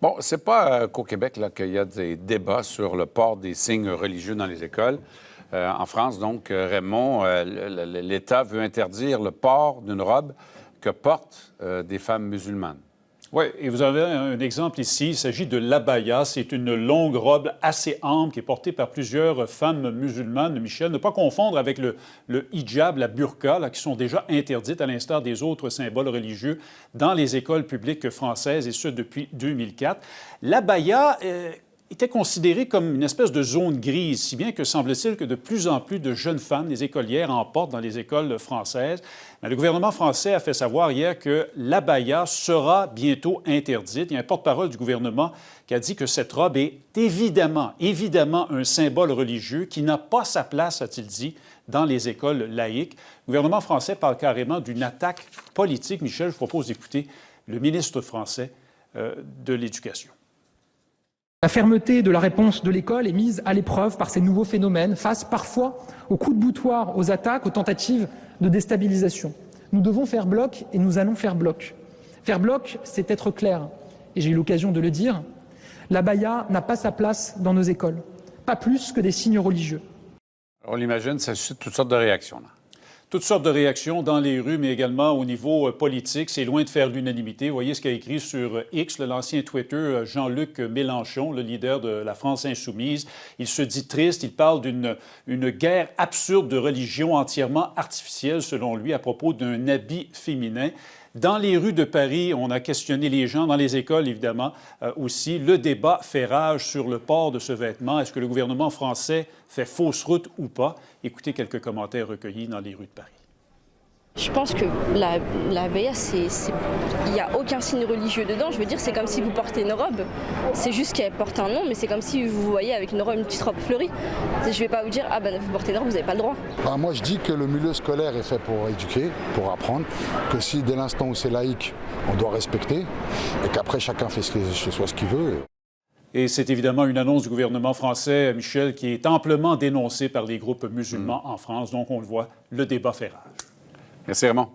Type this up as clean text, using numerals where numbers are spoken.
Bon, c'est pas qu'au Québec là, qu'il y a des débats sur le port des signes religieux dans les écoles. En France, donc, Raymond, l'État veut interdire le port d'une robe que portent des femmes musulmanes. Oui, et vous avez un exemple ici. Il s'agit de l'abaya. C'est une longue robe assez ample qui est portée par plusieurs femmes musulmanes. Michel, ne pas confondre avec le hijab, la burqa, là, qui sont déjà interdites à l'instar des autres symboles religieux dans les écoles publiques françaises, et ce depuis 2004. L'abaya était considérée comme une espèce de zone grise, si bien que semble-t-il que de plus en plus de jeunes femmes, des écolières, en portent dans les écoles françaises. Mais le gouvernement français a fait savoir hier que l'abaya sera bientôt interdite. Il y a un porte-parole du gouvernement qui a dit que cette robe est évidemment un symbole religieux qui n'a pas sa place, a-t-il dit, dans les écoles laïques. Le gouvernement français parle carrément d'une attaque politique. Michel, je vous propose d'écouter le ministre français de l'Éducation. La fermeté de la réponse de l'école est mise à l'épreuve par ces nouveaux phénomènes, face parfois aux coups de boutoir, aux attaques, aux tentatives de déstabilisation. Nous devons faire bloc et nous allons faire bloc. Faire bloc, c'est être clair. Et j'ai eu l'occasion de le dire, l'abaya n'a pas sa place dans nos écoles, pas plus que des signes religieux. On l'imagine, ça suscite toutes sortes de réactions, là. Toutes sortes de réactions dans les rues, mais également au niveau politique. C'est loin de faire l'unanimité. Vous voyez ce qu'a écrit sur X, l'ancien Twitter, Jean-Luc Mélenchon, le leader de la France insoumise. Il se dit triste. Il parle d'une guerre absurde de religion entièrement artificielle, selon lui, à propos d'un habit féminin. Dans les rues de Paris, on a questionné les gens, dans les écoles, évidemment, aussi. Le débat fait rage sur le port de ce vêtement. Est-ce que le gouvernement français fait fausse route ou pas? Écoutez quelques commentaires recueillis dans les rues de Paris. Je pense que l'abaya, il n'y a aucun signe religieux dedans. Je veux dire, c'est comme si vous portez une robe. C'est juste qu'elle porte un nom, mais c'est comme si vous voyez avec une petite robe fleurie. Je ne vais pas vous dire, ah ben vous portez une robe, vous n'avez pas le droit. Moi, je dis que le milieu scolaire est fait pour éduquer, pour apprendre, que si dès l'instant où c'est laïque, on doit respecter, et qu'après chacun fait chez soi ce qu'il veut. Et c'est évidemment une annonce du gouvernement français, Michel, qui est amplement dénoncée par les groupes musulmans en France. Donc, on le voit, le débat fait rage. Merci, Raymond.